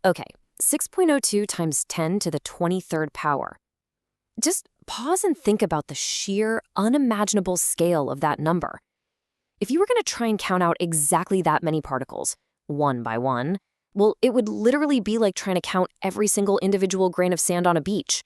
Okay, 6.02 times 10 to the 23rd power. Just pause and think about the sheer, unimaginable scale of that number. If you were going to try and count out exactly that many particles, one by one, well, it would literally be like trying to count every single individual grain of sand on a beach.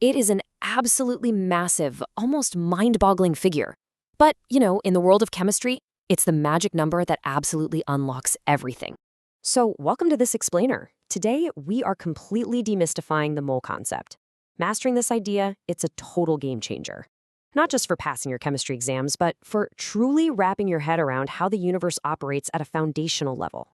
It is an absolutely massive, almost mind-boggling figure. But, in the world of chemistry, it's the magic number that absolutely unlocks everything. So, welcome to this explainer. Today, we are completely demystifying the mole concept. Mastering this idea, it's a total game changer. Not just for passing your chemistry exams, but for truly wrapping your head around how the universe operates at a foundational level.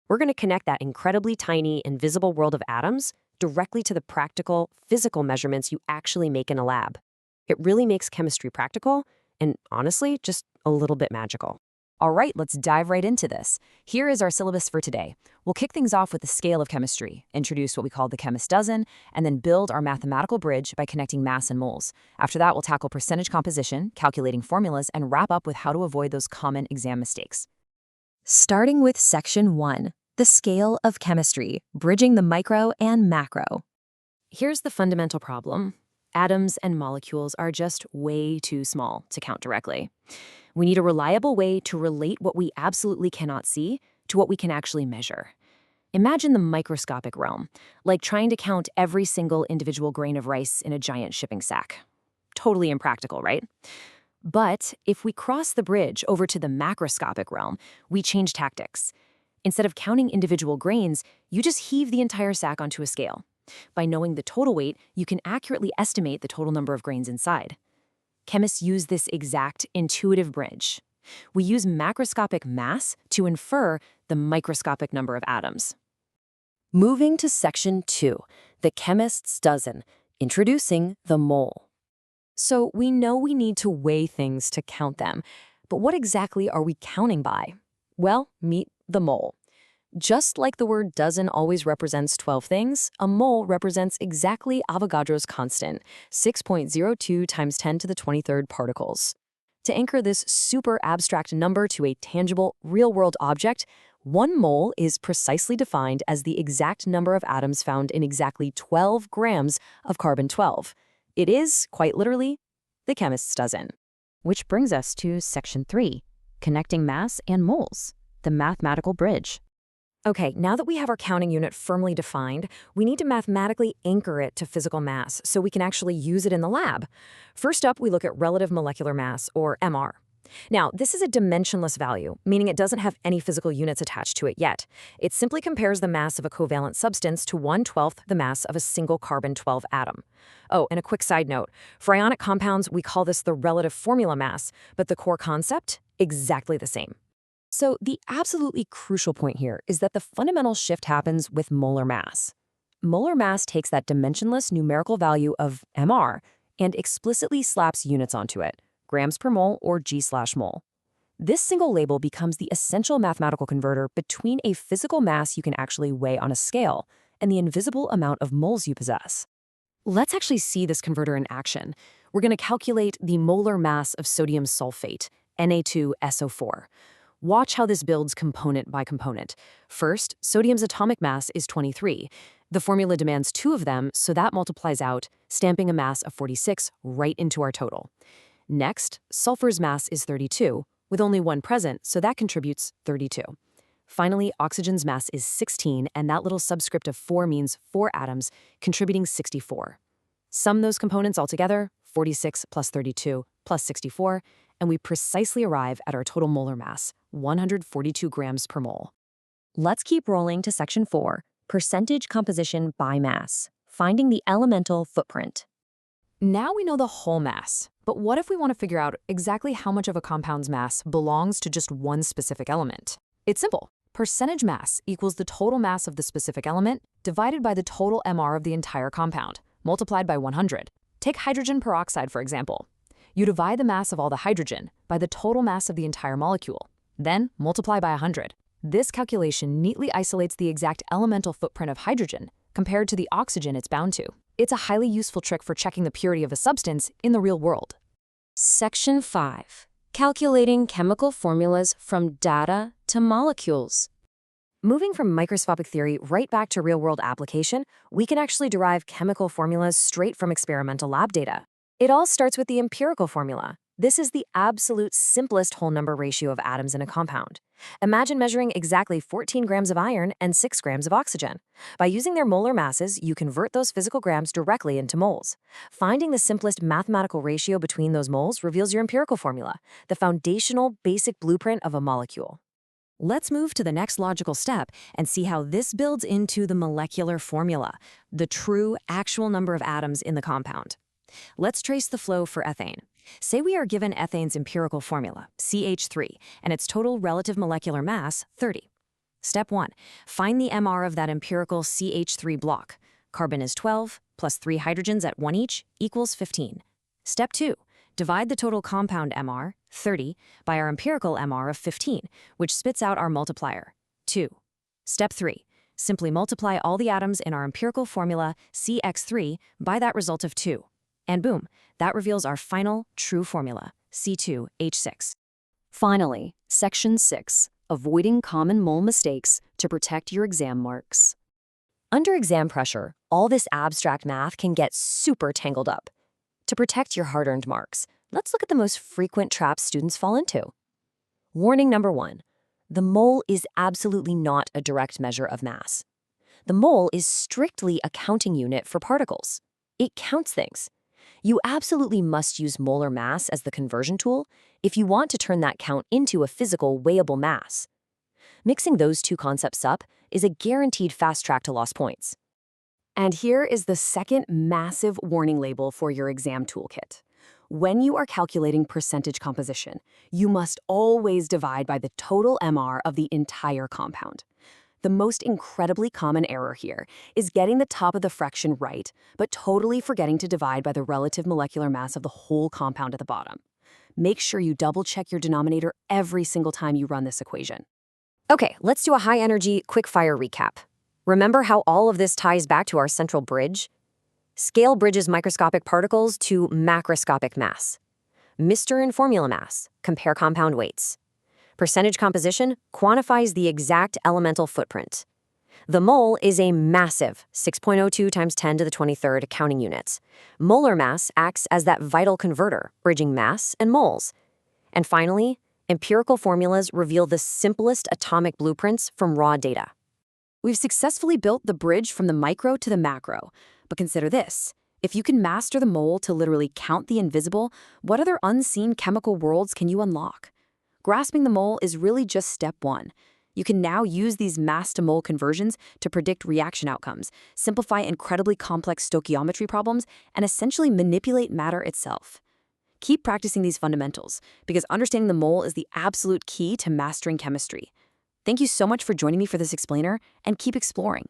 We're going to connect that incredibly tiny, invisible world of atoms directly to the practical, physical measurements you actually make in a lab. It really makes chemistry practical and, honestly, just a little bit magical. All right, let's dive right into this. Here is our syllabus for today. We'll kick things off with the scale of chemistry, introduce what we call the chemist's dozen, and then build our mathematical bridge by connecting mass and moles. After that, we'll tackle percentage composition, calculating formulas, and wrap up with how to avoid those common exam mistakes. Starting with Section 1, the scale of chemistry, bridging the micro and macro. Here's the fundamental problem. Atoms and molecules are just way too small to count directly. We need a reliable way to relate what we absolutely cannot see to what we can actually measure. Imagine the microscopic realm, like trying to count every single individual grain of rice in a giant shipping sack. Totally impractical, right? But if we cross the bridge over to the macroscopic realm, we change tactics. Instead of counting individual grains, you just heave the entire sack onto a scale. By knowing the total weight, you can accurately estimate the total number of grains inside. Chemists use this exact intuitive bridge. We use macroscopic mass to infer the microscopic number of atoms. Moving to Section 2, the chemist's dozen, introducing the mole. So we know we need to weigh things to count them, but what exactly are we counting by? Well, meet the mole. Just like the word dozen always represents 12 things, a mole represents exactly Avogadro's constant, 6.02 times 10 to the 23rd particles. To anchor this super abstract number to a tangible, real-world object, 1 mole is precisely defined as the exact number of atoms found in exactly 12 grams of carbon-12. It is, quite literally, the chemist's dozen. Which brings us to Section 3, connecting mass and moles, the mathematical bridge. Okay, now that we have our counting unit firmly defined, we need to mathematically anchor it to physical mass so we can actually use it in the lab. First up, we look at relative molecular mass, or MR. Now, this is a dimensionless value, meaning it doesn't have any physical units attached to it yet. It simply compares the mass of a covalent substance to 1/12 the mass of a single carbon-12 atom. Oh, and a quick side note. For ionic compounds, we call this the relative formula mass, but the core concept, exactly the same. So the absolutely crucial point here is that the fundamental shift happens with molar mass. Molar mass takes that dimensionless numerical value of MR and explicitly slaps units onto it, grams per mole or G/mole. This single label becomes the essential mathematical converter between a physical mass you can actually weigh on a scale and the invisible amount of moles you possess. Let's actually see this converter in action. We're going to calculate the molar mass of sodium sulfate, Na2SO4. Watch how this builds component by component. First, sodium's atomic mass is 23. The formula demands 2 of them, so that multiplies out, stamping a mass of 46 right into our total. Next, sulfur's mass is 32, with only 1 present, so that contributes 32. Finally, oxygen's mass is 16, and that little subscript of 4 means 4 atoms, contributing 64. Sum those components all together, 46 plus 32 plus 64, and we precisely arrive at our total molar mass, 142 grams per mole. Let's keep rolling to Section 4, percentage composition by mass, finding the elemental footprint. Now we know the whole mass, but what if we want to figure out exactly how much of a compound's mass belongs to just one specific element? It's simple. Percentage mass equals the total mass of the specific element divided by the total MR of the entire compound, multiplied by 100. Take hydrogen peroxide, for example. You divide the mass of all the hydrogen by the total mass of the entire molecule, then multiply by 100. This calculation neatly isolates the exact elemental footprint of hydrogen compared to the oxygen it's bound to. It's a highly useful trick for checking the purity of a substance in the real world. Section 5, calculating chemical formulas from data to molecules. Moving from microscopic theory right back to real-world application, we can actually derive chemical formulas straight from experimental lab data. It all starts with the empirical formula. This is the absolute simplest whole number ratio of atoms in a compound. Imagine measuring exactly 14 grams of iron and 6 grams of oxygen. By using their molar masses, you convert those physical grams directly into moles. Finding the simplest mathematical ratio between those moles reveals your empirical formula, the foundational basic blueprint of a molecule. Let's move to the next logical step and see how this builds into the molecular formula, the true actual number of atoms in the compound. Let's trace the flow for ethane. Say we are given ethane's empirical formula, CH3, and its total relative molecular mass, 30. Step 1. Find the MR of that empirical CH3 block. Carbon is 12, plus 3 hydrogens at 1 each, equals 15. Step 2. Divide the total compound MR, 30, by our empirical MR of 15, which spits out our multiplier, 2. Step 3. Simply multiply all the atoms in our empirical formula, CX3, by that result of 2. And boom, that reveals our final, true formula, C2H6. Finally, Section 6, Avoiding Common Mole Mistakes to Protect Your Exam Marks. Under exam pressure, all this abstract math can get super tangled up. To protect your hard-earned marks, let's look at the most frequent traps students fall into. Warning number 1. The mole is absolutely not a direct measure of mass. The mole is strictly a counting unit for particles. It counts things. You absolutely must use molar mass as the conversion tool if you want to turn that count into a physical, weighable mass. Mixing those two concepts up is a guaranteed fast track to lost points. And here is the second massive warning label for your exam toolkit. When you are calculating percentage composition, you must always divide by the total MR of the entire compound. The most incredibly common error here is getting the top of the fraction right, but totally forgetting to divide by the relative molecular mass of the whole compound at the bottom. Make sure you double-check your denominator every single time you run this equation. Okay, let's do a high-energy, quick-fire recap. Remember how all of this ties back to our central bridge? Scale bridges microscopic particles to macroscopic mass. Mr. and formula mass, compare compound weights. Percentage composition quantifies the exact elemental footprint. The mole is a massive 6.02 times 10 to the 23rd counting units. Molar mass acts as that vital converter, bridging mass and moles. And finally, empirical formulas reveal the simplest atomic blueprints from raw data. We've successfully built the bridge from the micro to the macro. But consider this. If you can master the mole to literally count the invisible, what other unseen chemical worlds can you unlock? Grasping the mole is really just step 1. You can now use these mass-to-mole conversions to predict reaction outcomes, simplify incredibly complex stoichiometry problems, and essentially manipulate matter itself. Keep practicing these fundamentals, because understanding the mole is the absolute key to mastering chemistry. Thank you so much for joining me for this explainer, and keep exploring.